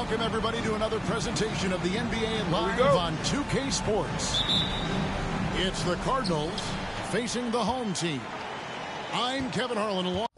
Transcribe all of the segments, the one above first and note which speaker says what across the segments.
Speaker 1: Welcome, everybody, to another presentation of the NBA Live on 2K Sports. It's the Cardinals facing the home team. I'm Kevin Harlan along.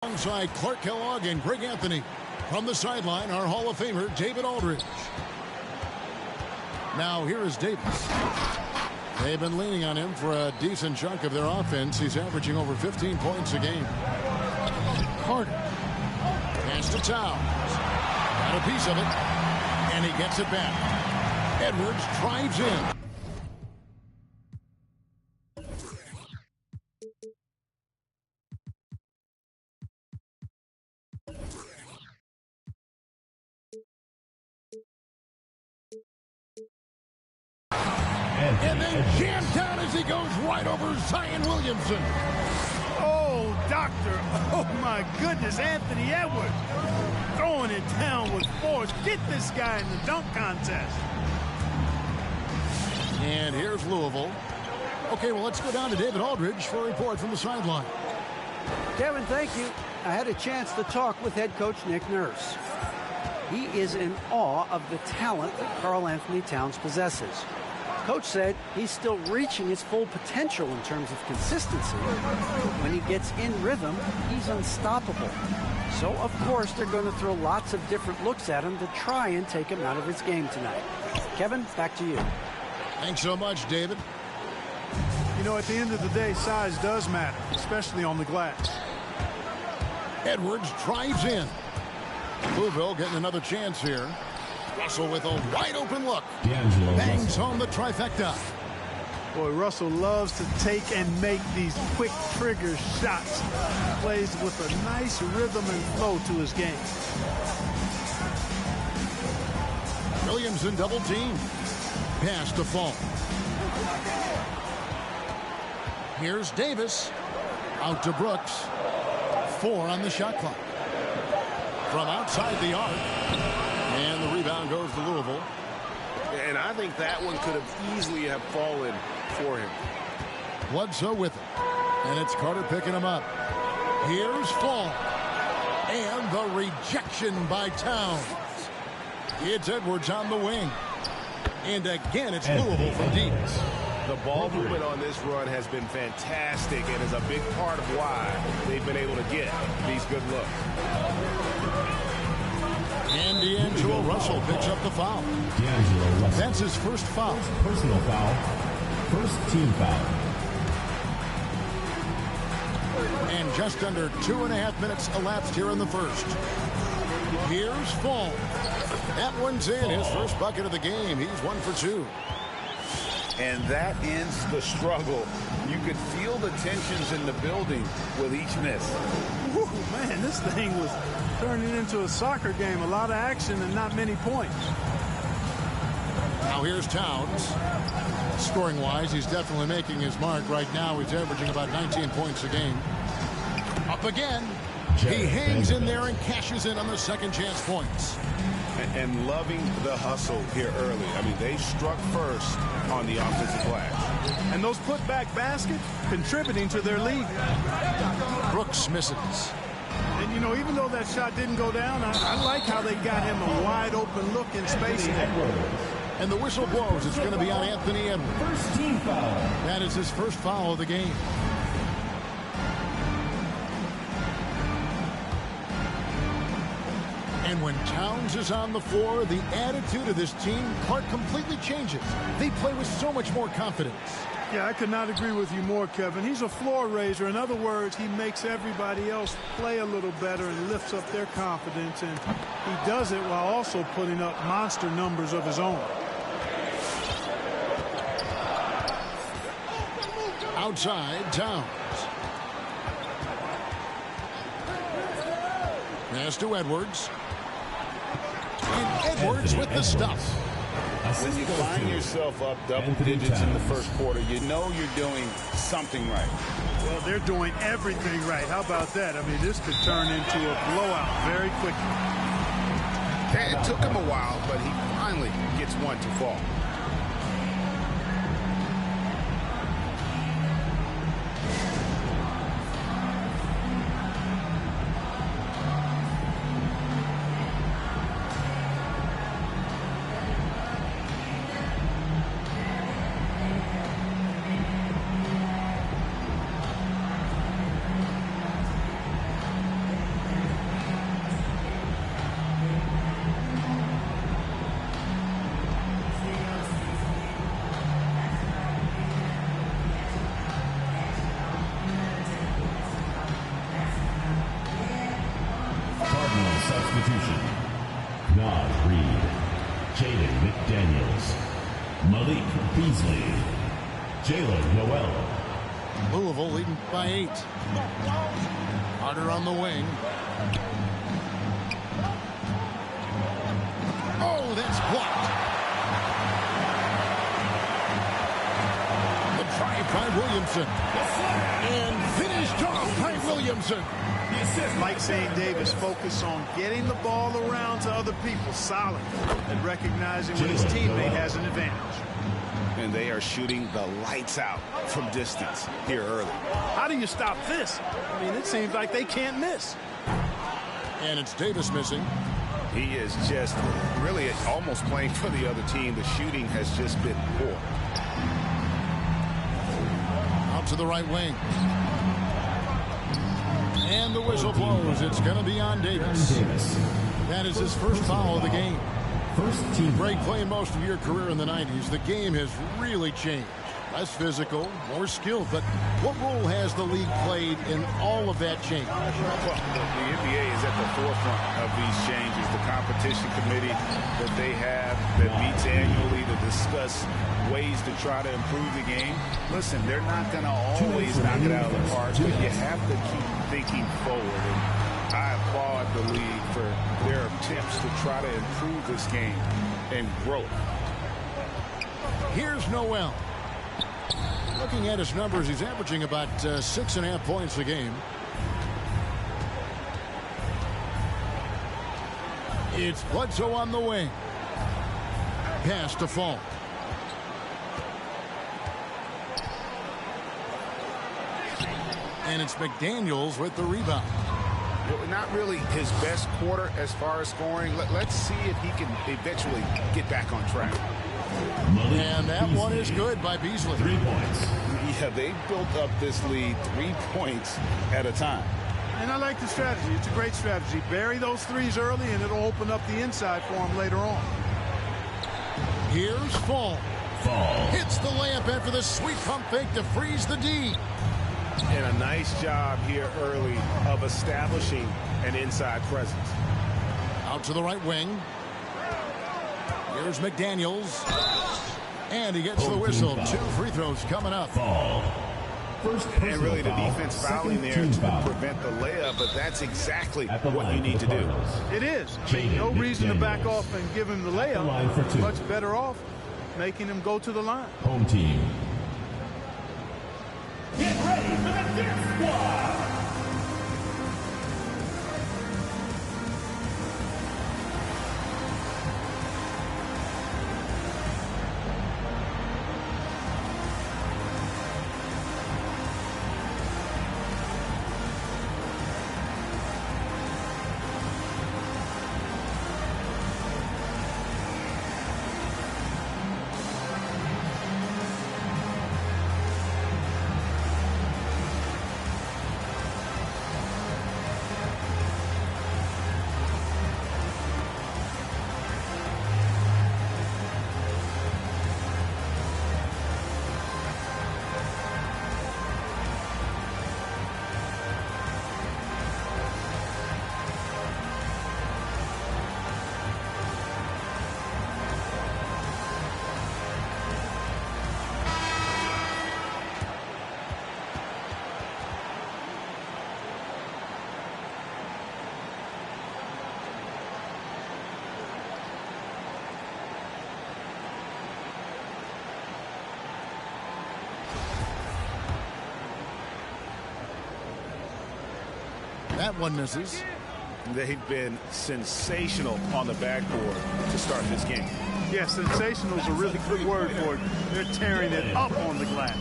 Speaker 1: Alongside Clark Kellogg and Greg Anthony. From the sideline, our Hall of Famer, David Aldridge. Now, here is Davis. They've been leaning on him for a decent chunk of their offense. He's averaging over 15 points a game. Carter. Pass to Towns. Got a piece of it. And he gets it back. Edwards drives in. And then jammed down as he goes right over Zion Williamson.
Speaker 2: Oh, doctor. Oh, my goodness. Anthony Edwards throwing it down with force. Get this guy in the dunk contest.
Speaker 1: And here's Louisville. Okay, well, let's go down to David Aldridge for a report from the sideline.
Speaker 3: Kevin, thank you. I had a chance to talk with head coach Nick Nurse. He is in awe of the talent that Karl Anthony Towns possesses. Coach said he's still reaching his full potential in terms of consistency. When he gets in rhythm, he's unstoppable. So, of course, they're going to throw lots of different looks at him to try and take him out of his game tonight. Kevin, back to you.
Speaker 1: Thanks so much, David.
Speaker 2: You know, at the end of the day, size does matter, especially on the glass.
Speaker 1: Edwards drives in. Louisville getting another chance here. Russell with a wide-open look. Bangs home the trifecta.
Speaker 2: Boy, Russell loves to take and make these quick trigger shots. Plays with a nice rhythm and flow to his game.
Speaker 1: Williamson double team. Pass to Fall. Here's Davis. Out to Brooks. 4 on the shot clock. From outside the arc. And the rebound goes to Louisville.
Speaker 4: And I think that one could have easily have fallen for him.
Speaker 1: Bledsoe with it. And it's Carter picking him up. Here's Fall. And the rejection by Towns. It's Edwards on the wing. And again, it's Louisville from deep.
Speaker 4: The ball movement on this run has been fantastic and is a big part of why they've been able to get these good looks.
Speaker 1: And D'Angelo Russell picks up the foul. That's his first foul.
Speaker 5: Personal foul. First team foul.
Speaker 1: And just under 2.5 minutes elapsed here in the first. Here's Fall. That one's in. His first bucket of the game. He's 1 for 2.
Speaker 4: And that ends the struggle. You could feel the tensions in the building with each miss.
Speaker 2: Whew, man, this thing was turning into a soccer game. A lot of action and not many points.
Speaker 1: Now here's Towns. Scoring-wise, he's definitely making his mark. Right now, he's averaging about 19 points a game. Up again. He hangs in there and cashes in on the second chance points.
Speaker 4: And loving the hustle here early. I mean, they struck first on the offensive glass.
Speaker 2: And those putback baskets contributing to their lead.
Speaker 1: Brooks misses.
Speaker 2: And, you know, even though that shot didn't go down, I like how they got him a wide-open look in space.
Speaker 1: And the whistle blows. It's going to be on Anthony Edwards.
Speaker 5: First team foul.
Speaker 1: That is his first foul of the game. And when Towns is on the floor, the attitude of this team completely changes. They play with so much more confidence.
Speaker 2: Yeah, I could not agree with you more, Kevin. He's a floor raiser. In other words, he makes everybody else play a little better and lifts up their confidence. And he does it while also putting up monster numbers of his own.
Speaker 1: Outside, Towns. Pass to Edwards. And Edwards with the stuff.
Speaker 6: When you find yourself up double digits in the first quarter, you know you're doing something right.
Speaker 2: Well, they're doing everything right. How about that? I mean, this could turn into a blowout very quickly.
Speaker 4: It took him a while, but he finally gets one to fall.
Speaker 5: Substitution. Naz Reid. Jaden McDaniels. Malik Beasley. Jalen Noel.
Speaker 1: Louisville leading by 8. Carter on the wing. Oh, that's blocked. The drive by Williamson. And finished off by Williamson.
Speaker 2: Like St. Davis, focus on getting the ball around to other people solid and recognizing when his teammate has an advantage.
Speaker 4: And they are shooting the lights out from distance here early.
Speaker 2: How do you stop this? I mean, it seems like they can't miss.
Speaker 1: And it's Davis missing.
Speaker 4: He is just really almost playing for the other team. The shooting has just been poor.
Speaker 1: Out to the right wing. And the whistle blows. It's going to be on Davis. That is his first foul of the game.
Speaker 5: First team.
Speaker 1: Greg, playing most of your career in the 90s, the game has really changed. Less physical, more skilled. But what role has the league played in all of that change?
Speaker 6: Well, the NBA is at the forefront of these changes. The competition committee that they have that meets annually to discuss ways to try to improve the game. Listen, they're not going to always knock it out of the park, but you have to keep thinking forward. And I applaud the league for their attempts to try to improve this game and grow.
Speaker 1: Here's Noel. Looking at his numbers, he's averaging about 6.5 points a game. It's Bledsoe on the wing. Pass to Fall. And it's McDaniels with the rebound.
Speaker 4: Well, not really his best quarter as far as scoring. Let's see if he can eventually get back on track.
Speaker 1: And that one is good by Beasley.
Speaker 5: 3 points.
Speaker 6: Yeah, they built up this lead 3 points at a time.
Speaker 2: And I like the strategy. It's a great strategy. Bury those threes early, and it'll open up the inside for him later on.
Speaker 1: Here's Fall. Hits the layup after the sweet pump fake to freeze the D.
Speaker 4: And a nice job here early of establishing an inside presence.
Speaker 1: Out to the right wing. Here's McDaniels. And he gets the whistle. 2 free throws coming up.
Speaker 5: First
Speaker 6: And really the
Speaker 5: foul,
Speaker 6: defense fouling there
Speaker 5: second
Speaker 6: to
Speaker 5: team foul.
Speaker 6: prevent the layup, but that's exactly
Speaker 5: At the
Speaker 6: what
Speaker 5: line
Speaker 6: you
Speaker 5: for
Speaker 6: need
Speaker 5: the
Speaker 6: to do.
Speaker 5: Cardinals.
Speaker 2: It is.
Speaker 5: Jaden
Speaker 2: No reason to back
Speaker 5: McDaniels.
Speaker 2: off and give him the
Speaker 5: line for
Speaker 2: layup.
Speaker 5: 2.
Speaker 2: Much better off making him go to the line.
Speaker 5: Home team.
Speaker 7: Get ready for the Dirt Squad!
Speaker 1: That one misses.
Speaker 4: They've been sensational on the backboard to start this game.
Speaker 2: Yeah, sensational is a really good word for it. They're tearing it up on the glass.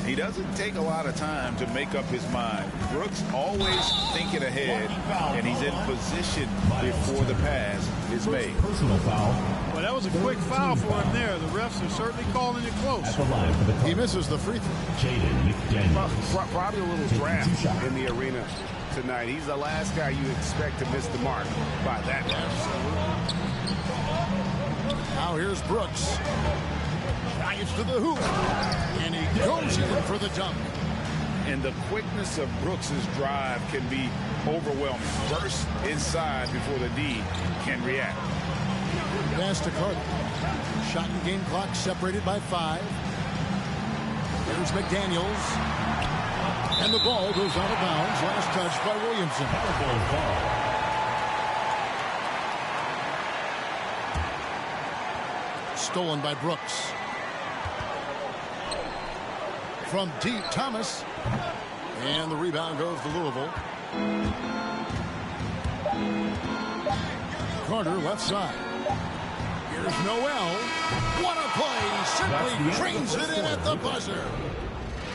Speaker 6: He doesn't take a lot of time to make up his mind. Brooks always thinking ahead, and he's in position before the pass is made.
Speaker 5: Personal foul.
Speaker 2: Well, that was a quick foul for him there. The refs are certainly calling it close.
Speaker 5: At the line for the
Speaker 1: He misses the free throw.
Speaker 5: Jaden McDaniels.
Speaker 4: Probably a little draft in the arena tonight. He's the last guy you expect to miss the mark by that much.
Speaker 1: Now here's Brooks. Dives to the hoop. And he goes in for the dunk.
Speaker 6: And the quickness of Brooks's drive can be overwhelming. Burst inside before the D can react.
Speaker 1: Pass to Carter. Shot and game clock separated by 5. Here's McDaniels. And the ball goes out of bounds. Last touch by Williamson. Stolen by Brooks. From deep, Thomas. And the rebound goes to Louisville. Carter left side. Here's Noel. What a play. Simply trains it in at the buzzer.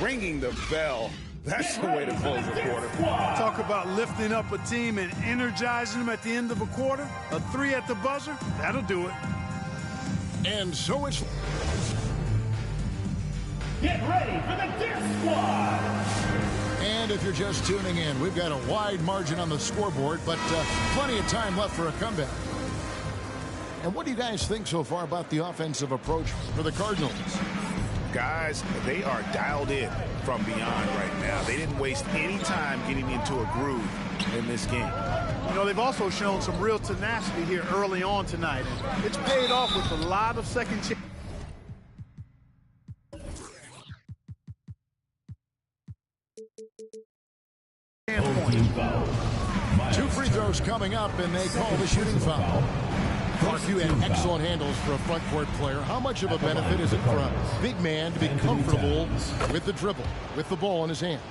Speaker 6: Ringing the bell. That's the way to close the quarter.
Speaker 2: Talk about lifting up a team and energizing them at the end of a quarter. A 3 at the buzzer, that'll do it.
Speaker 1: And so it's...
Speaker 7: Get ready for the Diff Squad.
Speaker 1: And if you're just tuning in, we've got a wide margin on the scoreboard, but plenty of time left for a comeback. And what do you guys think so far about the offensive approach for the Cardinals?
Speaker 4: Guys, they are dialed in from beyond right now. They didn't waste any time getting into a groove in this game.
Speaker 2: You know, they've also shown some real tenacity here early on tonight. And it's paid off with a lot of second chance.
Speaker 1: Two free throws coming up, and they call the shooting foul. Clark, you had excellent handles for a front court player. How much of a benefit is it for a big man to be comfortable with the dribble, with the ball in his hands?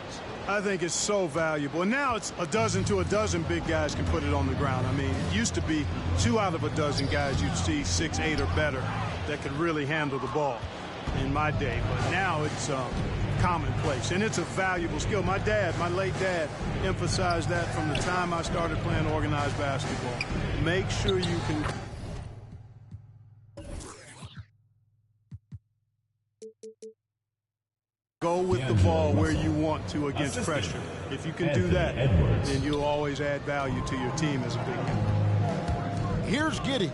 Speaker 2: I think it's so valuable. And now it's a dozen to a dozen big guys can put it on the ground. I mean, it used to be 2 out of a dozen guys you'd see 6, 8 or better that could really handle the ball in my day. But now it's commonplace, and it's a valuable skill. My late dad, emphasized that from the time I started playing organized basketball. Make sure you can... go with the ball where you want to against pressure. If you can do that, then you'll always add value to your team as a big man.
Speaker 1: Here's Giddey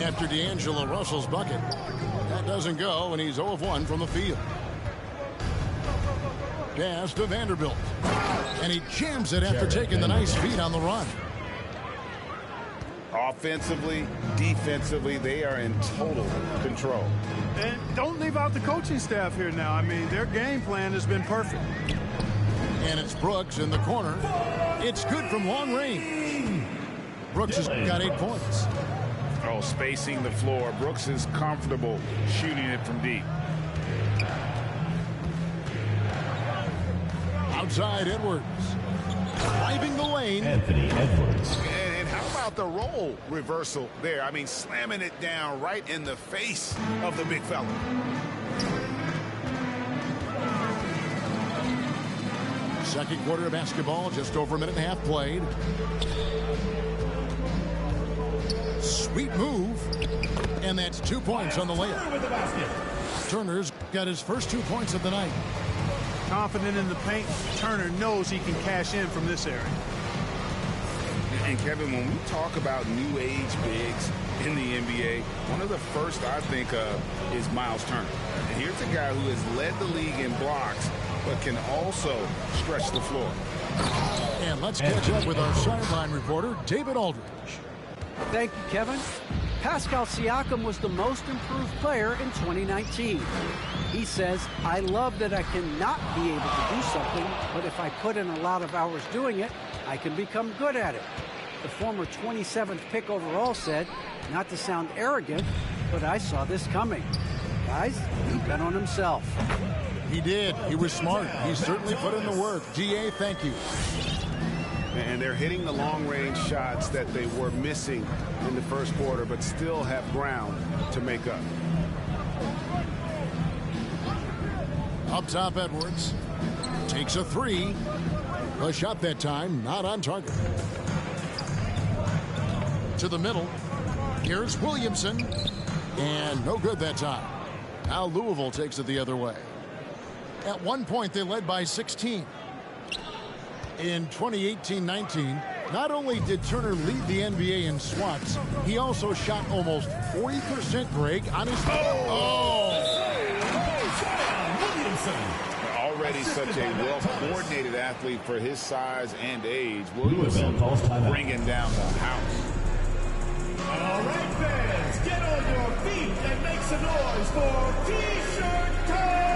Speaker 1: after D'Angelo Russell's bucket. That doesn't go, and he's 0 of 1 from the field. Pass to Vanderbilt. And he jams it after taking the nice feed on the run.
Speaker 6: Offensively, defensively, they are in total control.
Speaker 2: And don't leave out the coaching staff here now. I mean, their game plan has been perfect.
Speaker 1: And it's Brooks in the corner. It's good from long range. Brooks has got 8 points.
Speaker 6: Oh, spacing the floor. Brooks is comfortable shooting it from deep.
Speaker 1: Outside Edwards. Driving the lane.
Speaker 5: Anthony Edwards.
Speaker 4: And how about the role reversal there? I mean, slamming it down right in the face of the big fella.
Speaker 1: Second quarter of basketball, just over a minute and a half played. Sweet move. And that's 2 points on the layup. Turner's got his first 2 points of the night.
Speaker 2: Confident in the paint, Turner knows he can cash in from this area.
Speaker 6: And Kevin, when we talk about new age bigs in the NBA, one of the first I think of is Miles Turner. And here's a guy who has led the league in blocks, but can also stretch the floor.
Speaker 1: And let's catch up with our sideline reporter, David Aldridge.
Speaker 3: Thank you, Kevin. Pascal Siakam was the most improved player in 2019. He says, I love that I cannot be able to do something, but if I put in a lot of hours doing it, I can become good at it. The former 27th pick overall said, not to sound arrogant, but I saw this coming. Guys, he bet on himself.
Speaker 1: He did. He was smart. He certainly put in the work. DA, thank you.
Speaker 4: And they're hitting the long-range shots that they were missing in the first quarter, but still have ground to make up.
Speaker 1: Up top, Edwards takes a three. A shot that time, not on target. To the middle. Here's Williamson. And no good that time. Now Louisville takes it the other way. At one point, they led by 16. In 2018-19, not only did Turner lead the NBA in swats, he also shot almost 40%, Greg, on his...
Speaker 6: Already such a well-coordinated athlete for his size and age. Williamson bringing down the house.
Speaker 7: All right, fans, get on your feet and make some noise for T-shirt time!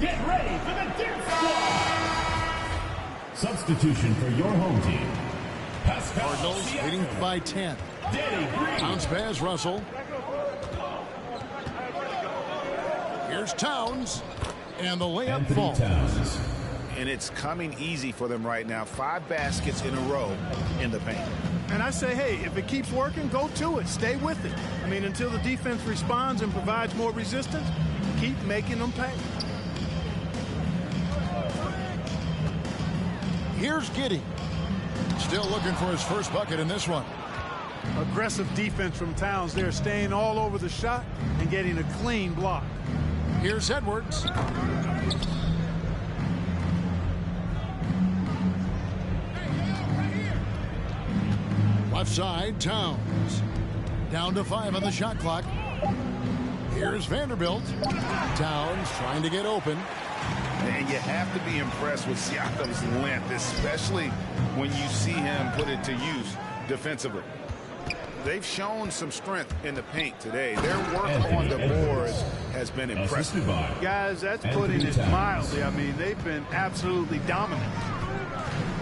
Speaker 7: Get ready for the Dip Squad!
Speaker 5: Substitution for your home team.
Speaker 7: Pascal
Speaker 1: Cardinals
Speaker 7: Siakam.
Speaker 1: leading by 10.
Speaker 7: Danny Green.
Speaker 1: Bounce pass, Russell. Here's Towns. And the layup
Speaker 5: Anthony
Speaker 1: falls.
Speaker 5: Towns.
Speaker 6: And it's coming easy for them right now. 5 baskets in a row in the paint.
Speaker 2: And I say, hey, if it keeps working, go to it. Stay with it. I mean, until the defense responds and provides more resistance, keep making them pay.
Speaker 1: Here's Giddey. Still looking for his first bucket in this one.
Speaker 2: Aggressive defense from Towns there, staying all over the shot and getting a clean block.
Speaker 1: Here's Edwards. Left side, Towns. Down to 5 on the shot clock. Here's Vanderbilt. Towns trying to get open.
Speaker 6: And you have to be impressed with Siakam's length, especially when you see him put it to use defensively. They've shown some strength in the paint today. Their work on the boards has been impressive.
Speaker 2: Guys, that's putting it mildly. I mean, they've been absolutely dominant.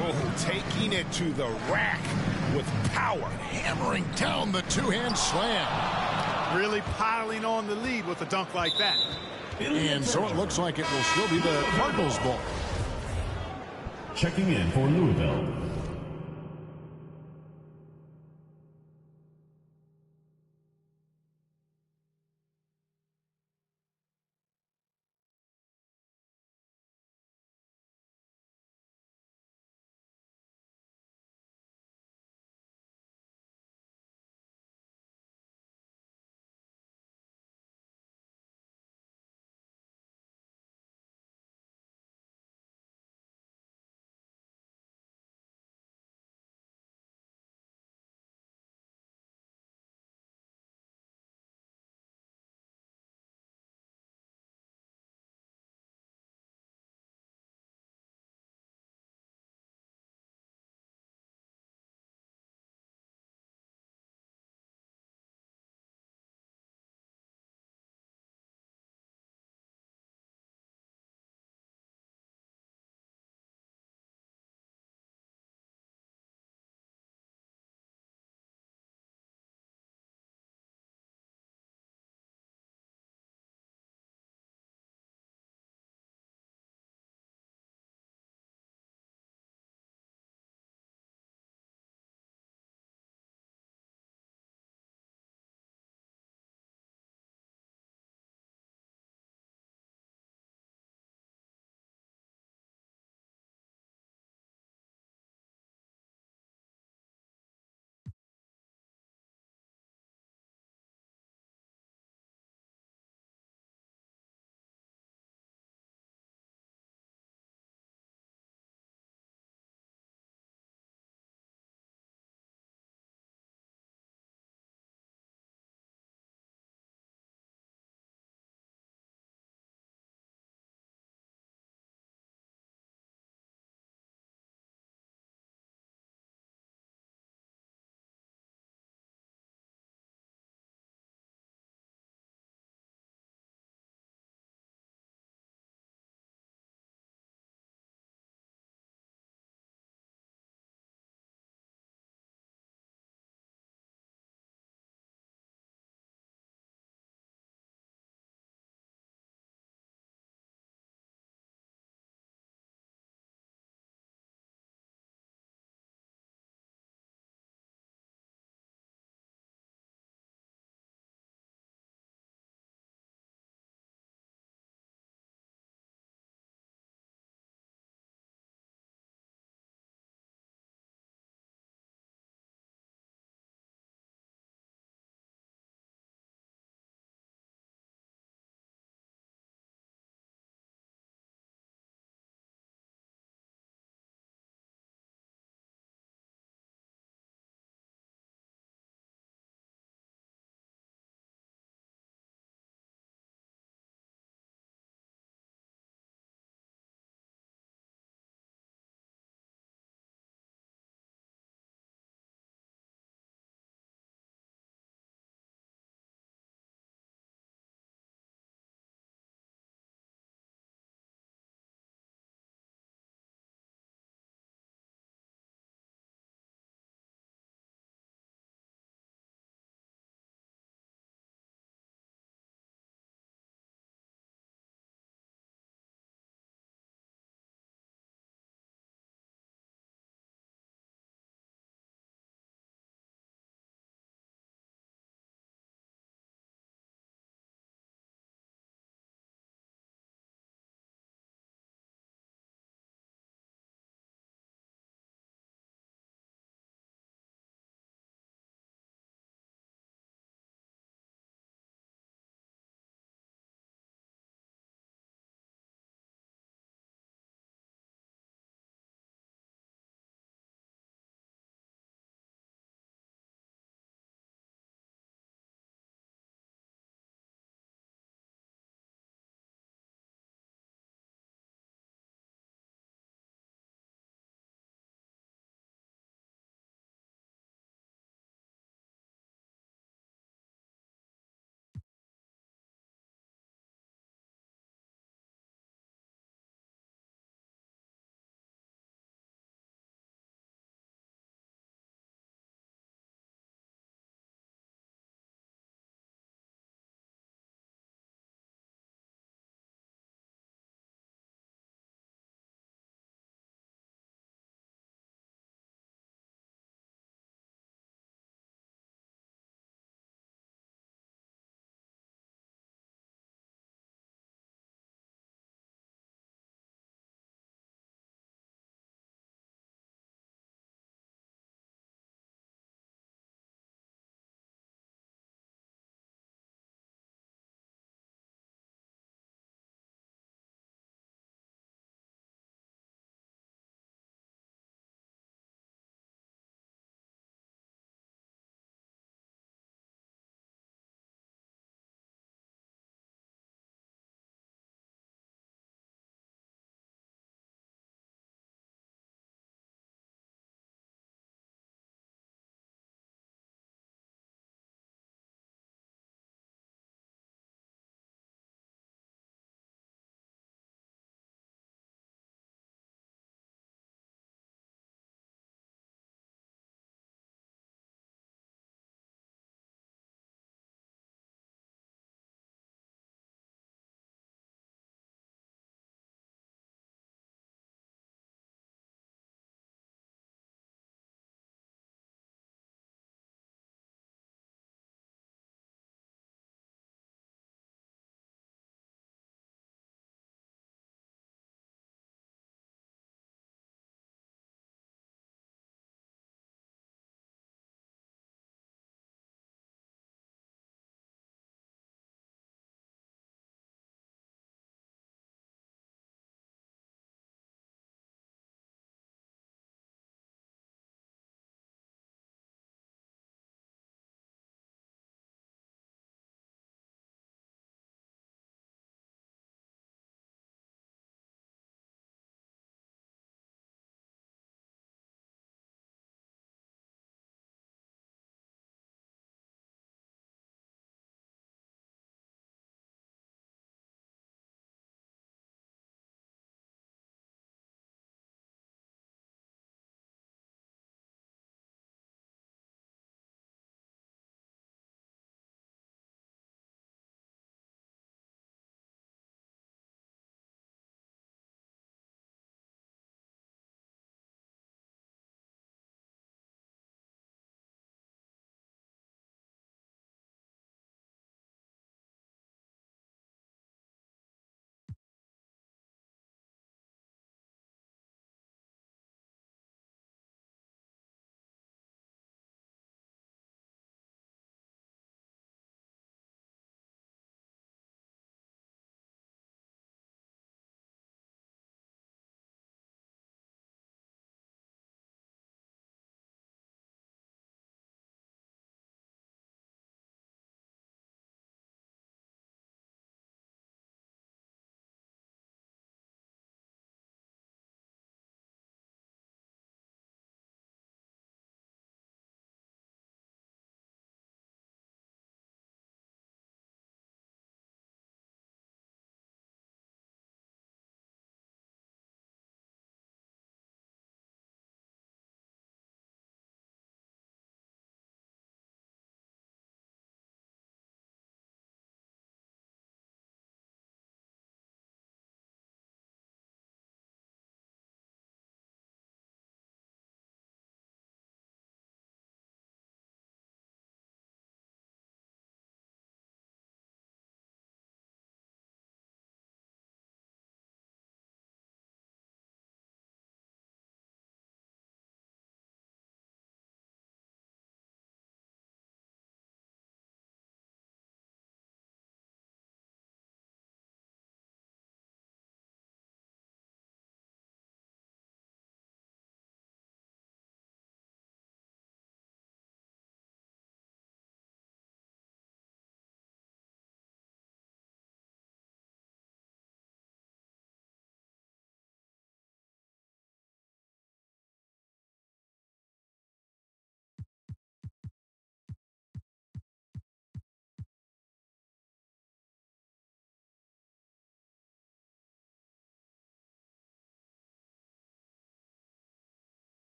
Speaker 6: Oh, taking it to the rack with power.
Speaker 1: Hammering down the two-hand slam.
Speaker 2: Really piling on the lead with a dunk like that.
Speaker 1: And so it looks like it will still be the Cardinals' ball.
Speaker 5: Checking in for Louisville,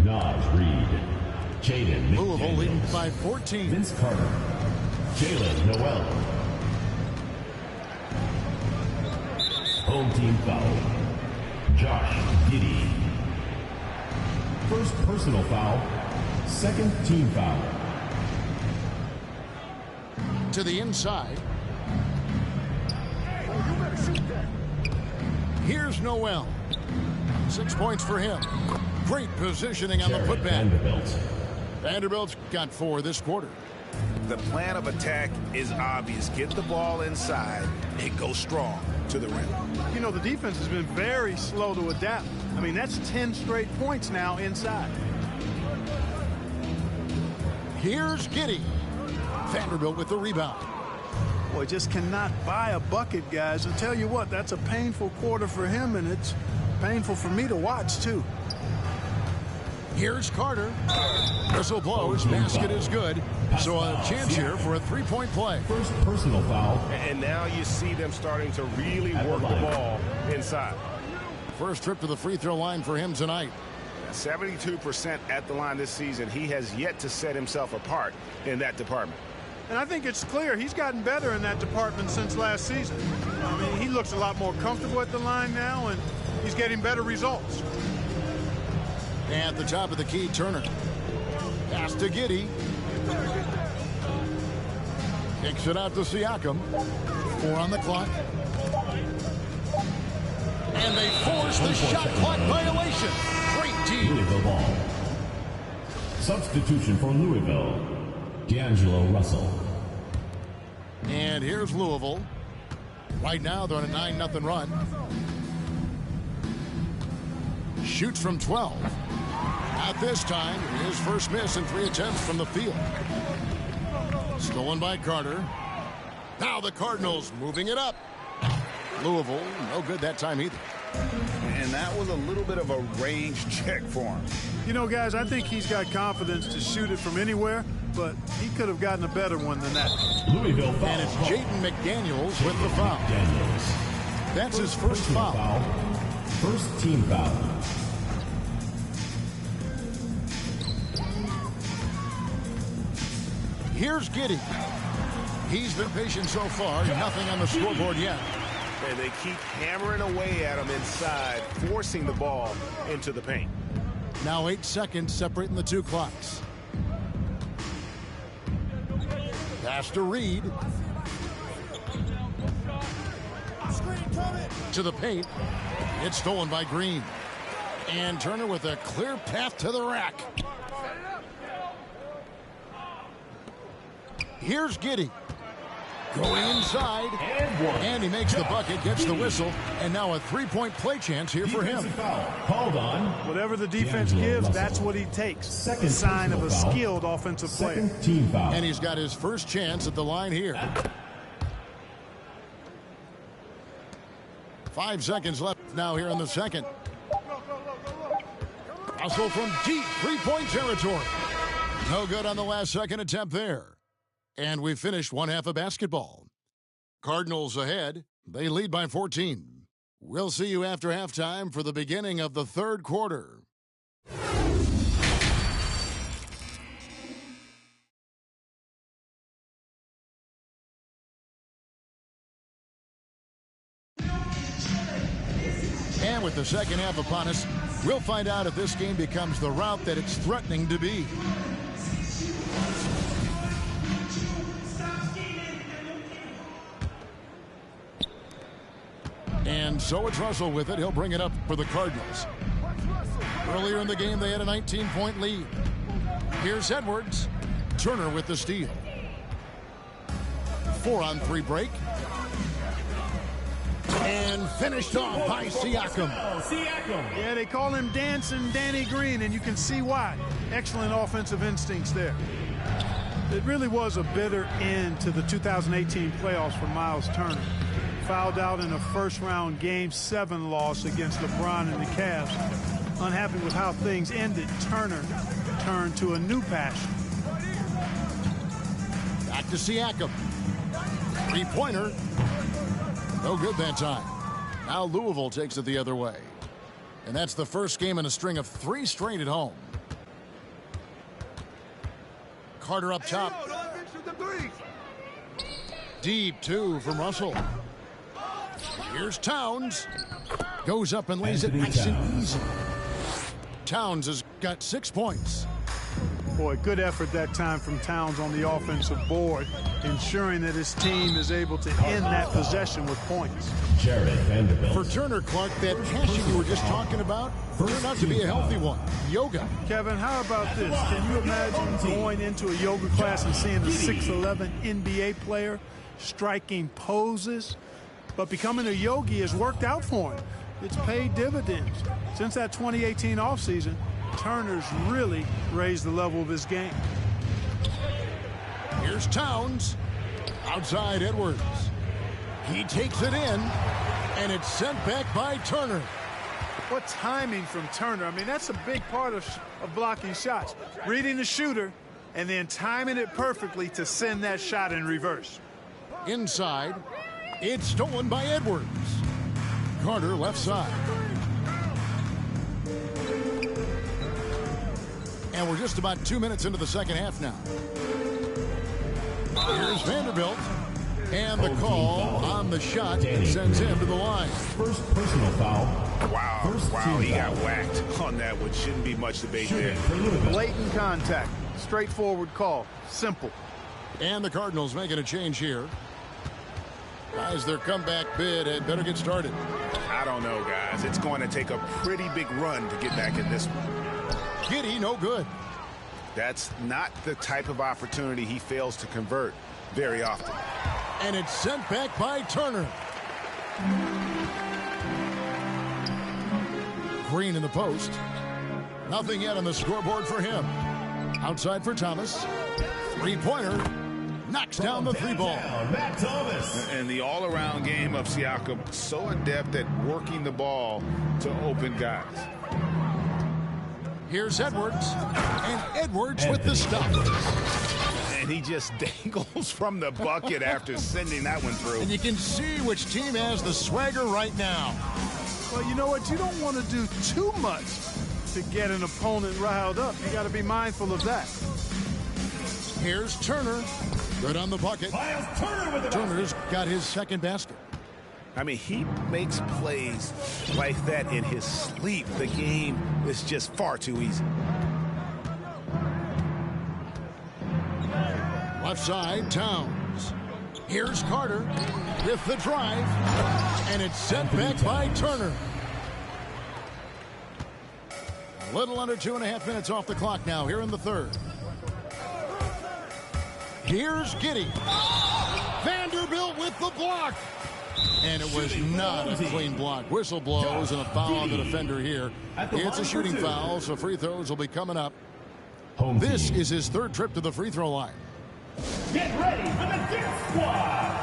Speaker 5: Naj Reed. Jaden
Speaker 1: Louisville leading
Speaker 5: McDaniels.
Speaker 1: by 14.
Speaker 5: Vince Carter. Jalen Noel. Home team foul. Josh Giddey. First personal foul. Second team foul.
Speaker 1: To the inside. Here's Noel. 6 points for him. Great positioning on the
Speaker 5: Jared
Speaker 1: putback.
Speaker 5: Vanderbilt.
Speaker 1: Vanderbilt's got 4 this quarter.
Speaker 4: The plan of attack is obvious. Get the ball inside and go strong to the rim.
Speaker 2: You know, the defense has been very slow to adapt. I mean, that's 10 straight points now inside.
Speaker 1: Here's Giddey. Vanderbilt with the rebound.
Speaker 2: Boy, just cannot buy a bucket, guys. And tell you what, that's a painful quarter for him, and it's painful for me to watch, too.
Speaker 1: Here's Carter. Whistle blows. Basket is good. So a chance here for a three-point play.
Speaker 5: First personal foul.
Speaker 4: And now you see them starting to really work the ball inside.
Speaker 1: First trip to the free throw line for him tonight.
Speaker 4: 72% at the line this season. He has yet to set himself apart in that department.
Speaker 2: And I think it's clear he's gotten better in that department since last season. I mean, he looks a lot more comfortable at the line now, and he's getting better results.
Speaker 1: At the top of the key, Turner. Pass to Giddey. Kicks it out to Siakam. 4 on the clock. And they force the shot clock violation. Great team.
Speaker 5: Louisville ball. Substitution for Louisville. D'Angelo Russell.
Speaker 1: And here's Louisville. Right now they're on a 9-0 run. Shoots from 12. At this time, his first miss in 3 attempts from the field. Stolen by Carter. Now the Cardinals moving it up. Louisville, no good that time either.
Speaker 6: And that was a little bit of a range check for him.
Speaker 2: You know, guys, I think he's got confidence to shoot it from anywhere, but he could have gotten a better one than that.
Speaker 5: Louisville foul.
Speaker 1: And it's Jaden McDaniels with the foul.
Speaker 5: Daniels.
Speaker 1: That's his first foul.
Speaker 5: First team foul.
Speaker 1: Here's Giddey. He's been patient so far. Nothing on the scoreboard yet.
Speaker 4: And they keep hammering away at him inside, forcing the ball into the paint.
Speaker 1: Now 8 seconds separating the 2 clocks. Pass to Reed. To the paint. It's stolen by Green. And Turner with a clear path to the rack. Here's Giddey. Going inside. And he makes the bucket, gets the whistle, and now a 3-point play chance here for him.
Speaker 5: Foul. Called on.
Speaker 2: Whatever the defense
Speaker 5: D'Angelo
Speaker 2: gives,
Speaker 5: Russell.
Speaker 2: that's what he takes.
Speaker 5: Second
Speaker 2: a sign of a
Speaker 5: personal foul.
Speaker 2: skilled offensive player.
Speaker 5: Second team foul.
Speaker 1: And he's got his first chance at the line here. 5 seconds left now here in the second. Russell from deep 3-point territory. No good on the last second attempt there. And we finished one half of basketball. Cardinals ahead. They lead by 14. We'll see you after halftime for the beginning of the third quarter. And with the second half upon us, we'll find out if this game becomes the rout that it's threatening to be. And so it's Russell with it. He'll bring it up for the Cardinals. Earlier in the game, they had a 19-point lead. Here's Edwards. Turner with the steal. 4-on-3 break. And finished off by Siakam.
Speaker 2: Yeah, they call him Dancing Danny Green, and you can see why. Excellent offensive instincts there. It really was a bitter end to the 2018 playoffs for Miles Turner. Fouled out in a first-round Game 7 loss against LeBron and the Cavs. Unhappy with how things ended, Turner turned to a new passion.
Speaker 1: Back to Siakam. 3-pointer. No good that time. Now Louisville takes it the other way. And that's the first game in a string of 3 straight at home. Carter up top. Deep two from Russell. Here's Towns. Goes up and lays it nice and easy. Towns has got 6 points.
Speaker 2: Boy, good effort that time from Towns on the offensive board, ensuring that his team is able to end that possession with points.
Speaker 5: Jared Vanderbilt.
Speaker 1: For Turner, Clark, that passion you were just talking about turned out to be a healthy one. Yoga.
Speaker 2: Kevin, how about this? Can you imagine going into a yoga class and seeing a 6'11" NBA player striking poses? But becoming a yogi has worked out for him. It's paid dividends. Since that 2018 offseason, Turner's really raised the level of his game.
Speaker 1: Here's Towns. Outside Edwards. He takes it in, and it's sent back by Turner.
Speaker 2: What timing from Turner. I mean, that's a big part of blocking shots. Reading the shooter and then timing it perfectly to send that shot in reverse.
Speaker 1: Inside. It's stolen by Edwards. Carter left side. And we're just about 2 minutes into the second half now. Here's Vanderbilt. And the call on the shot sends him to the line.
Speaker 5: First personal foul.
Speaker 4: Wow, he got whacked on that one. Shouldn't be much debate there.
Speaker 2: Blatant contact. Straightforward call. Simple.
Speaker 1: And the Cardinals making a change here. Guys, their comeback bid had better get started.
Speaker 4: I don't know, guys. It's going to take a pretty big run to get back in this one.
Speaker 1: Giddey, no good.
Speaker 4: That's not the type of opportunity he fails to convert very often.
Speaker 1: And it's sent back by Turner. Green in the post. Nothing yet on the scoreboard for him. Outside for Thomas. Three-pointer. Knocks down the three ball.
Speaker 5: Matt Thomas.
Speaker 6: And the all-around game of Siakam, so adept at working the ball to open guys.
Speaker 1: Here's Edwards. And Edwards with the stuff.
Speaker 4: And he just dangles from the bucket after sending that one through.
Speaker 1: And you can see which team has the swagger right now.
Speaker 2: Well, you know what? You don't want to do too much to get an opponent riled up. You got to be mindful of that.
Speaker 1: Here's Turner. Good on the bucket. Turner's got his second basket.
Speaker 4: I mean, he makes plays like that in his sleep. The game is just far too easy.
Speaker 1: Left side, Towns. Here's Carter with the drive. And it's sent back by Turner. A little under 2.5 minutes off the clock now here in the third. Here's Giddey. Vanderbilt with the block. And it was not a clean block. Whistle blows and a foul on the defender here. It's a shooting foul, so free throws will be coming up. This is his third trip to the free throw line.
Speaker 7: Get ready for the Death Squad!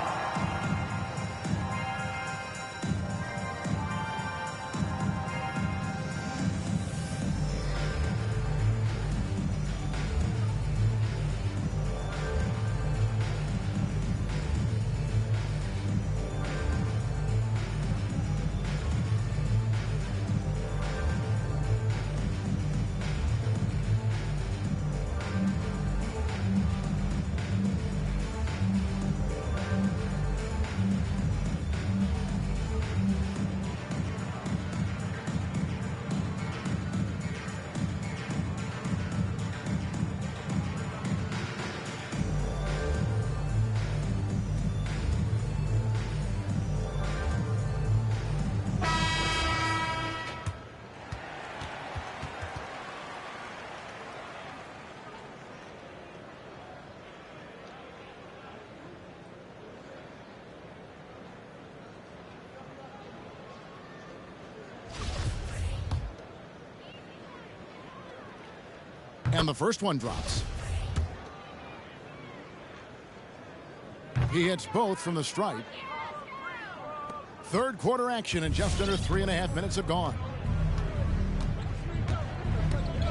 Speaker 1: And the first one drops. He hits both from the stripe. Third quarter action and just under 3.5 minutes have gone.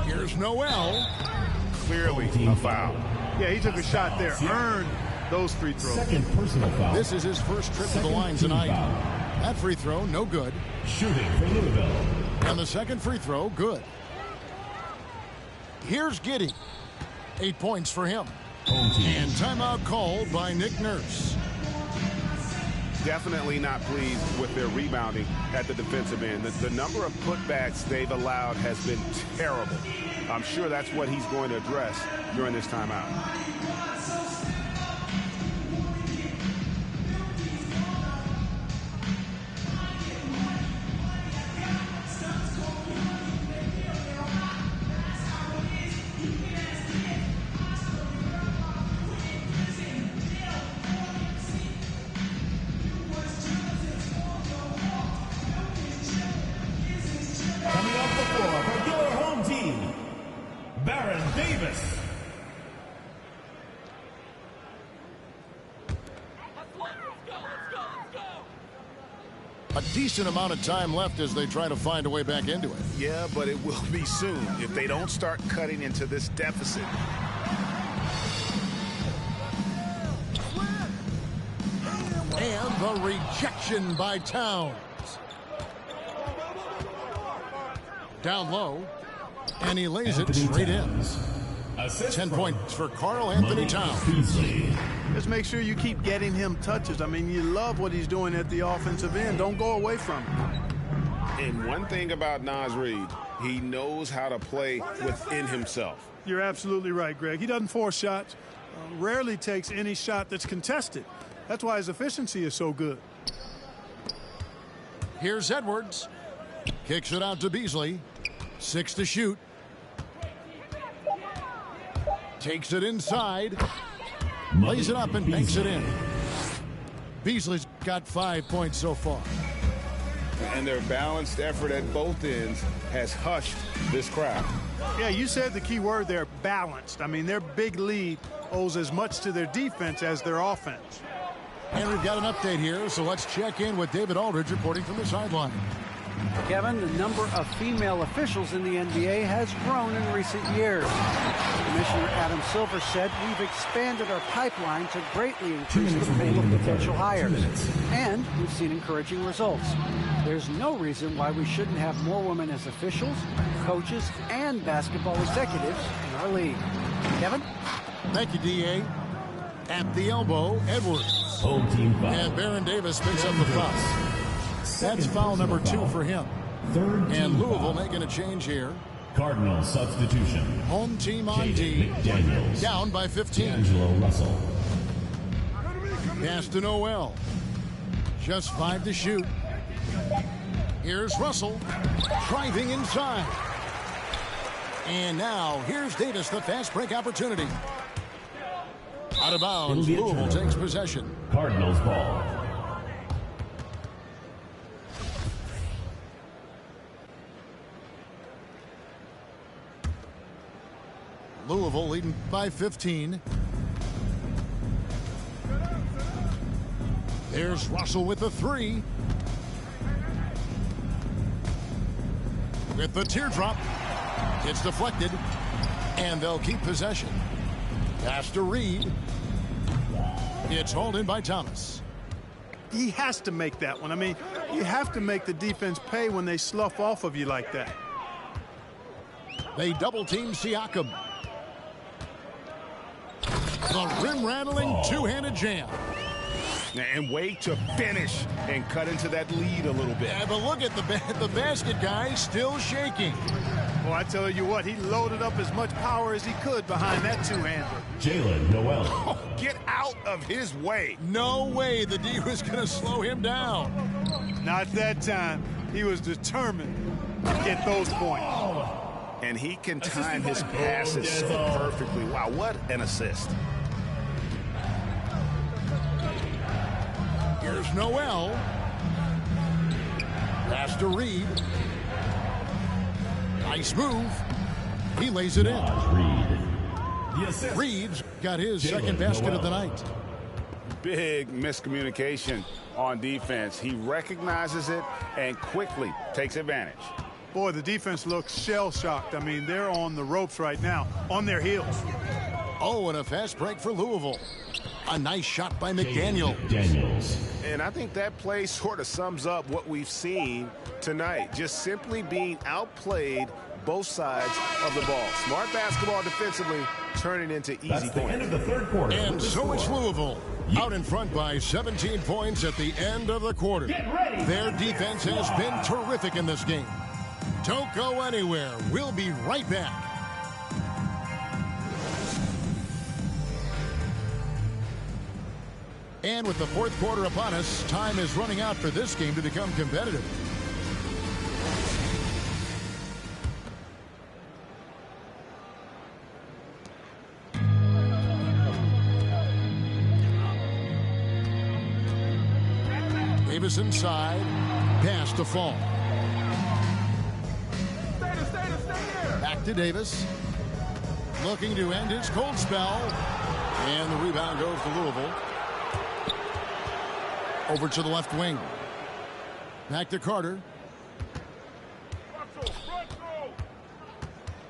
Speaker 1: Here's Noel.
Speaker 4: Clearly a foul.
Speaker 2: Yeah, he took a shot there. Earned those free throws.
Speaker 5: Second personal foul.
Speaker 1: This is his first trip to the line tonight. That free throw, no good.
Speaker 5: Shooting for Louisville.
Speaker 1: And the second free throw, good. Here's Giddey. 8 points for him. And timeout called by Nick Nurse.
Speaker 4: Definitely not pleased with their rebounding at the defensive end. The number of putbacks they've allowed has been terrible. I'm sure that's what he's going to address during this timeout.
Speaker 1: Decent amount of time left as they try to find a way back into it.
Speaker 4: Yeah, but it will be soon if they don't start cutting into this deficit.
Speaker 1: And the rejection by Towns. Down low, and he lays it straight in. 10 points for Karl Anthony Towns.
Speaker 2: Just make sure you keep getting him touches. I mean, you love what he's doing at the offensive end. Don't go away from him.
Speaker 4: And one thing about Naz Reid, he knows how to play within himself.
Speaker 2: You're absolutely right, Greg. He doesn't force shots, rarely takes any shot that's contested. That's why his efficiency is so good.
Speaker 1: Here's Edwards. Kicks it out to Beasley. 6 to shoot. Takes it inside. Lays it up and banks it in. Beasley's got 5 points so far.
Speaker 4: And their balanced effort at both ends has hushed this crowd.
Speaker 2: Yeah, you said the key word there, balanced. I mean, their big lead owes as much to their defense as their offense.
Speaker 1: And we've got an update here, so let's check in with David Aldridge reporting from the sideline.
Speaker 3: Kevin, the number of female officials in the NBA has grown in recent years. Commissioner Adam Silver said we've expanded our pipeline to greatly increase the pool of potential hires. And we've seen encouraging results. There's no reason why we shouldn't have more women as officials, coaches, and basketball executives in our league. Kevin?
Speaker 1: Thank you, D.A. At the elbow, Edwards.
Speaker 5: Home team foul.
Speaker 1: And Baron Davis picks up the foul. That's foul number 2 for him. And Louisville making a change here.
Speaker 5: Cardinal substitution.
Speaker 1: Home team on D.
Speaker 5: McDaniels.
Speaker 1: Down by 15.
Speaker 5: D'Angelo Russell.
Speaker 1: Pass to Noel. Just 5 to shoot. Here's Russell. Driving inside. And now here's Davis, the fast break opportunity. Out of bounds, Louisville takes possession.
Speaker 5: Cardinals ball.
Speaker 1: Louisville leading by 15. There's Russell with the 3. With the teardrop. It's deflected. And they'll keep possession. Pass to Reed. It's hauled in by Thomas.
Speaker 2: He has to make that one. I mean, you have to make the defense pay when they slough off of you like that.
Speaker 1: They double team Siakam. The rim-rattling two-handed jam.
Speaker 4: And wait to finish and cut into that lead a little bit.
Speaker 1: Yeah, but look at the basket guy still shaking.
Speaker 2: Well, I tell you what, he loaded up as much power as he could behind that two-hander.
Speaker 5: Jalen Noel.
Speaker 4: Oh, get out of his way.
Speaker 1: No way the D was going to slow him down.
Speaker 2: Not that time. He was determined to get those points.
Speaker 4: And he can time his passes so perfectly. Wow, what an assist.
Speaker 1: Here's Noel. Pass to Reed. Nice move. He lays it in. Reed's got his second basket of the night.
Speaker 4: Big miscommunication on defense. He recognizes it and quickly takes advantage.
Speaker 2: Boy, the defense looks shell-shocked. I mean, they're on the ropes right now, on their heels.
Speaker 1: Oh, and a fast break for Louisville. A nice shot by McDaniel.
Speaker 4: And I think that play sort of sums up what we've seen tonight. Just simply being outplayed both sides of the ball. Smart basketball defensively, turning into easy
Speaker 5: That's the
Speaker 4: points.
Speaker 5: end of the third quarter.
Speaker 1: And so it's Louisville out in front by 17 points at the end of the quarter. Their defense has been terrific in this game. Don't go anywhere. We'll be right back. And with the fourth quarter upon us, time is running out for this game to become competitive. Davis inside, pass to Fall. Back to Davis. Looking to end his cold spell. And the rebound goes to Louisville. Over to the left wing. Back to Carter.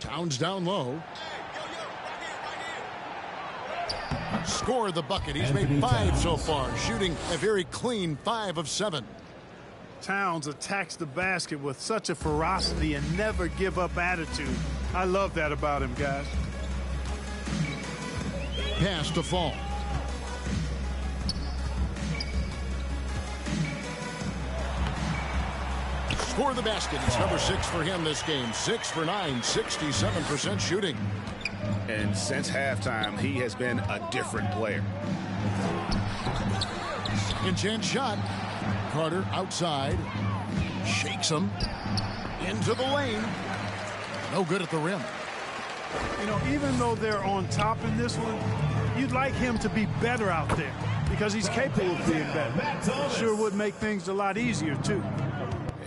Speaker 1: Towns down low. Scored the bucket. He's made 5 so far, shooting a very clean 5 of 7.
Speaker 2: Towns attacks the basket with such a ferocity and never give up attitude. I love that about him, guys.
Speaker 1: Pass to Fall. Score the basket. It's number 6 for him this game. 6 for 9, 67% shooting.
Speaker 4: And since halftime, he has been a different player.
Speaker 1: Second chance shot. Carter outside. Shakes him. Into the lane. No good at the rim.
Speaker 2: You know, even though they're on top in this one, you'd like him to be better out there because he's capable of being better. Sure would make things a lot easier, too.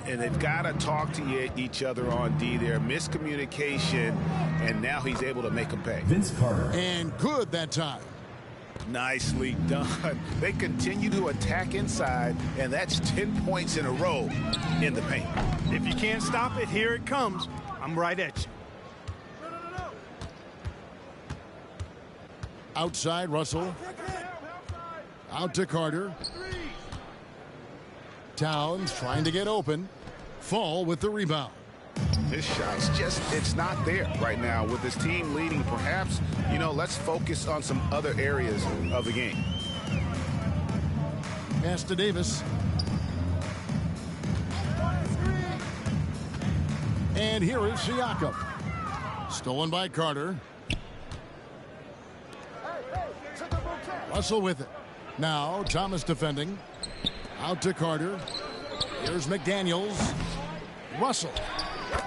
Speaker 4: And they've got to talk to each other on D there. Miscommunication, and now he's able to make them pay.
Speaker 5: Vince Carter.
Speaker 1: And good that time.
Speaker 4: Nicely done. They continue to attack inside, and that's 10 points in a row in the paint.
Speaker 2: If you can't stop it, here it comes. I'm right at you.
Speaker 1: Outside, Russell. Out to Carter. Towns trying to get open. Fall with the rebound.
Speaker 4: His shot's just, it's not there right now with his team leading. Perhaps, you know, let's focus on some other areas of the game.
Speaker 1: Pass to Davis. And here is Siakam. Stolen by Carter. Russell with it. Now Thomas defending. Out to Carter. Here's McDaniels. Russell.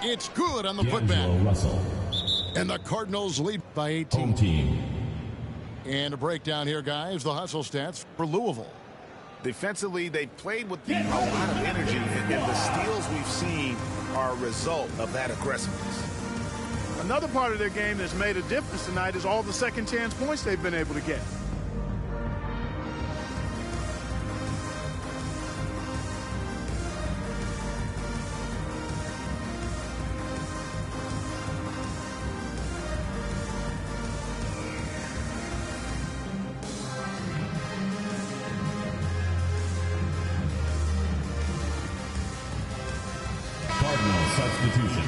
Speaker 1: It's good on the putback.
Speaker 5: Russell.
Speaker 1: And the Cardinals lead by 18.
Speaker 5: Home team.
Speaker 1: And a breakdown here, guys. The hustle stats for Louisville.
Speaker 4: Defensively, they played with a lot of energy, and the steals we've seen are a result of that aggressiveness.
Speaker 2: Another part of their game that's made a difference tonight is all the second chance points they've been able to get.
Speaker 5: Cardinal substitution.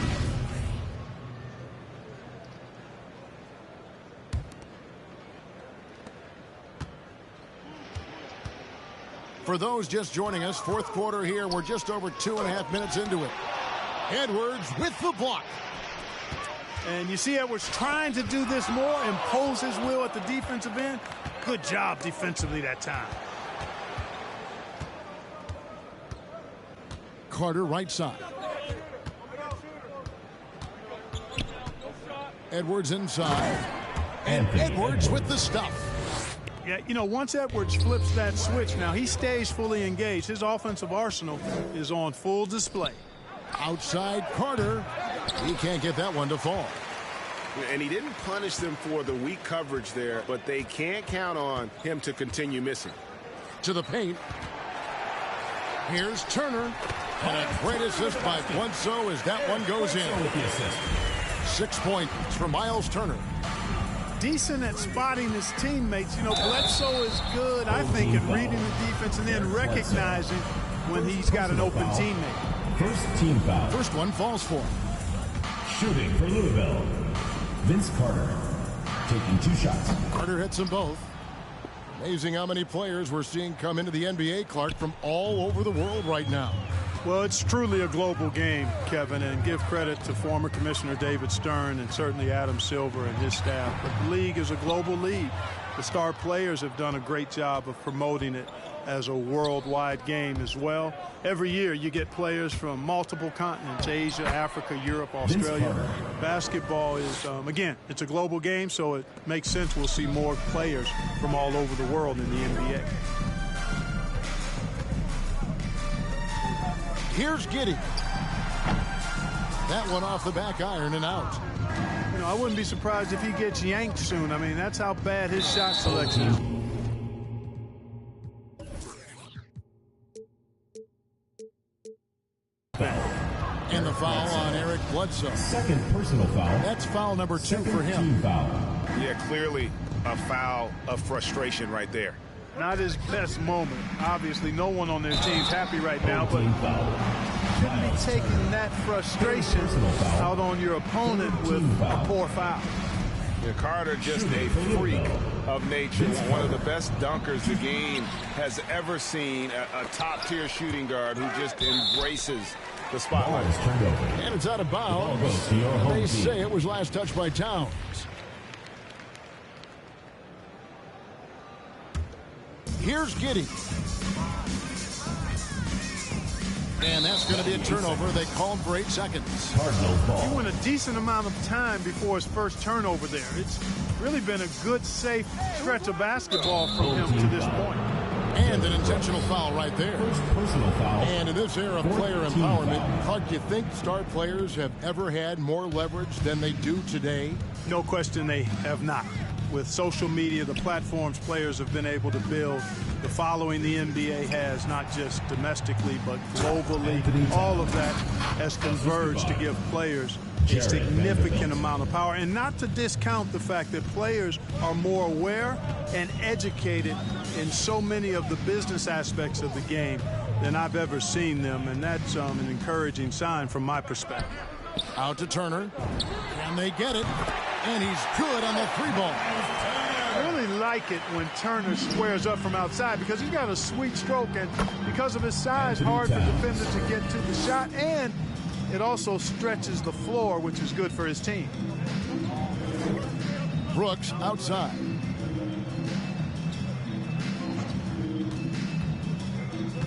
Speaker 1: For those just joining us, fourth quarter here. We're just over 2.5 minutes into it. Edwards with the block.
Speaker 2: And you see Edwards trying to do this more, impose his will at the defensive end. Good job defensively that time.
Speaker 1: Carter right side. Edwards inside. And Edwards with the stuff.
Speaker 2: Yeah, you know, once Edwards flips that switch now, he stays fully engaged. His offensive arsenal is on full display.
Speaker 1: Outside Carter. He can't get that one to fall.
Speaker 4: And he didn't punish them for the weak coverage there, but they can't count on him to continue missing.
Speaker 1: To the paint. Here's Turner. And a great assist by Bledsoe as that one goes in. 6 points for Miles Turner.
Speaker 2: Decent at spotting his teammates. You know, Bledsoe is good, I think, at reading the defense and then recognizing when he's got an open teammate.
Speaker 5: First team foul.
Speaker 1: First one falls for him.
Speaker 5: Shooting for Louisville. Vince Carter. taking 2 shots.
Speaker 1: Carter hits them both. Amazing how many players we're seeing come into the NBA, Clark, from all over the world right now.
Speaker 2: Well, it's truly a global game, Kevin, and give credit to former Commissioner David Stern and certainly Adam Silver and his staff. But the league is a global league. The star players have done a great job of promoting it as a worldwide game as well. Every year you get players from multiple continents, Asia, Africa, Europe, Australia. Basketball is, again, it's a global game, so it makes sense we'll see more players from all over the world in the NBA.
Speaker 1: Here's Giddey. That one off the back iron and out.
Speaker 2: You know, I wouldn't be surprised if he gets yanked soon. I mean, that's how bad his shot selection is.
Speaker 1: And the foul on Eric Bledsoe.
Speaker 5: Second personal foul.
Speaker 1: That's foul number 2 for him.
Speaker 5: Team foul.
Speaker 4: Yeah, clearly a foul of frustration right there.
Speaker 2: Not his best moment. Obviously, no one on their team's happy right now, but
Speaker 5: Team foul.
Speaker 2: shouldn't be taking that frustration out on your opponent with a poor foul.
Speaker 4: Yeah, Carter just a freak of nature. One of the best dunkers the game has ever seen. A top-tier shooting guard who just embraces the
Speaker 5: Ball
Speaker 4: spotlight.
Speaker 5: is turned over.
Speaker 1: And it's out of
Speaker 5: Ball
Speaker 1: bounds.
Speaker 5: goes to your
Speaker 1: And
Speaker 5: home
Speaker 1: they
Speaker 5: team.
Speaker 1: say it was last touched by Towns. Here's Giddey. And that's going to be a turnover. They call him for 8 seconds.
Speaker 5: Cardinals ball.
Speaker 2: He went a decent amount of time before his first turnover there. It's really been a good, safe stretch of basketball from him to this point.
Speaker 1: And an intentional foul right there.
Speaker 5: First personal foul.
Speaker 1: And in this era of
Speaker 5: Fourth
Speaker 1: player
Speaker 5: team
Speaker 1: empowerment,
Speaker 5: foul.
Speaker 1: Clark, do you think star players have ever had more leverage than they do today?
Speaker 2: No question they have not. With social media, the platforms players have been able to build, the following the NBA has, not just domestically, but globally, all of that has converged to give players a significant amount of power. And not to discount the fact that players are more aware and educated in so many of the business aspects of the game than I've ever seen them. And that's an encouraging sign from my perspective.
Speaker 1: Out to Turner. Can they get it? And he's good on the 3-ball.
Speaker 2: I really like it when Turner squares up from outside because he's got a sweet stroke, and because of his size, hard for defenders to get to the shot, and it also stretches the floor, which is good for his team.
Speaker 1: Brooks outside.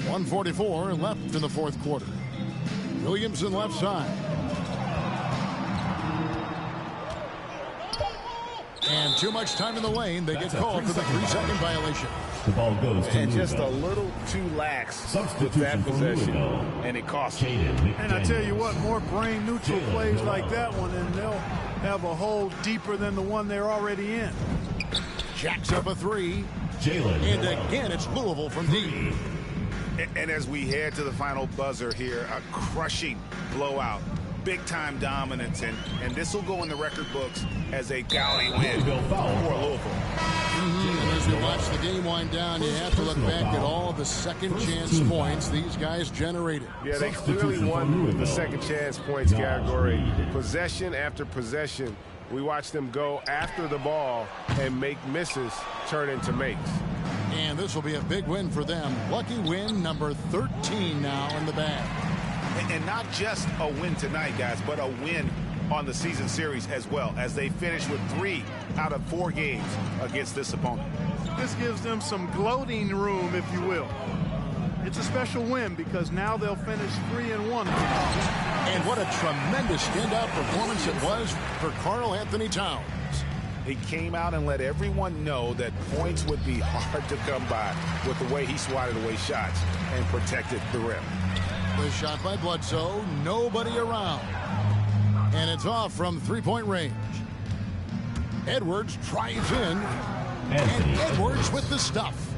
Speaker 1: .144 left in the fourth quarter. Williamson left side. And too much time in the lane. They get called for the 3-second violation.
Speaker 5: The ball goes to
Speaker 4: And just a
Speaker 5: Louisville.
Speaker 4: little too lax with
Speaker 5: Substitution
Speaker 4: that
Speaker 5: for
Speaker 4: possession.
Speaker 5: Louisville.
Speaker 4: And it cost him.
Speaker 5: Jaden
Speaker 2: And I tell you
Speaker 5: McDaniels.
Speaker 2: what, more brain-neutral plays like that one, and they'll have a hole deeper than the one they're already in.
Speaker 1: Jacks up a 3.
Speaker 5: Jalen
Speaker 1: And
Speaker 5: Miller.
Speaker 1: again, it's Louisville from deep.
Speaker 4: And as we head to the final buzzer here, a crushing blowout. Big-time dominance, and this will go in the record books as a gaudy win
Speaker 5: Louisville foul.
Speaker 4: for Louisville.
Speaker 1: And as we watch the game wind down, you have to look back at all the second chance points these guys generated.
Speaker 4: Yeah, they
Speaker 5: Substitution
Speaker 4: clearly
Speaker 5: for
Speaker 4: won
Speaker 5: Louisville.
Speaker 4: the second chance points
Speaker 5: Josh
Speaker 4: category.
Speaker 5: Reed.
Speaker 4: Possession after possession, we watched them go after the ball and make misses turn into makes.
Speaker 1: And this will be a big win for them. Lucky win number 13 now in the bag.
Speaker 4: And not just a win tonight, guys, but a win on the season series as well, as they finish with 3 out of 4 games against this opponent.
Speaker 2: This gives them some gloating room, if you will. It's a special win because now they'll finish 3-1.
Speaker 1: And what a tremendous standout performance it was for Karl Anthony Towns.
Speaker 4: He came out and let everyone know that points would be hard to come by with the way he swatted away shots and protected the rim.
Speaker 1: The shot by Bledsoe, nobody around. And it's off from 3-point range. Edwards tries in, and Edwards with the stuff.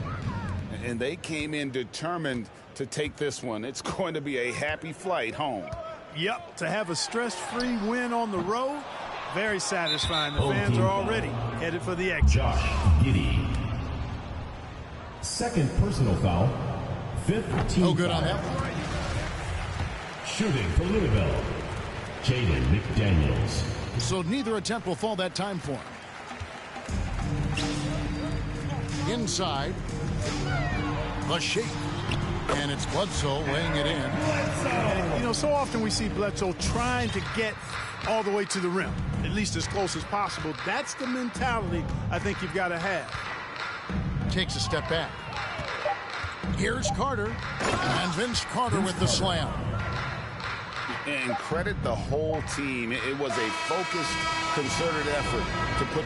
Speaker 6: And they came in determined to take this one. It's going to be a happy flight home.
Speaker 2: Yep, to have a stress-free win on the road, very satisfying. The fans are already headed for the exit.
Speaker 5: Josh Giddey. Second personal foul. Fifth team
Speaker 1: No good
Speaker 5: foul.
Speaker 1: on that one.
Speaker 5: Shooting for Louisville. Jaden McDaniels.
Speaker 1: So neither attempt will fall that time for him. Inside. The shake. And it's Bledsoe weighing it in.
Speaker 2: And, you know, so often we see Bledsoe trying to get all the way to the rim, at least as close as possible. That's the mentality I think you've got to have.
Speaker 1: Takes a step back. Here's Carter. And Vince Carter with the slam.
Speaker 4: And credit the whole team. It was a focused, concerted effort to put...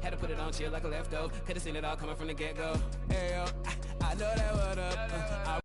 Speaker 8: Had to put it on chill like a leftover. Could've seen it all coming from the get-go. Hey, yo, I know that what up.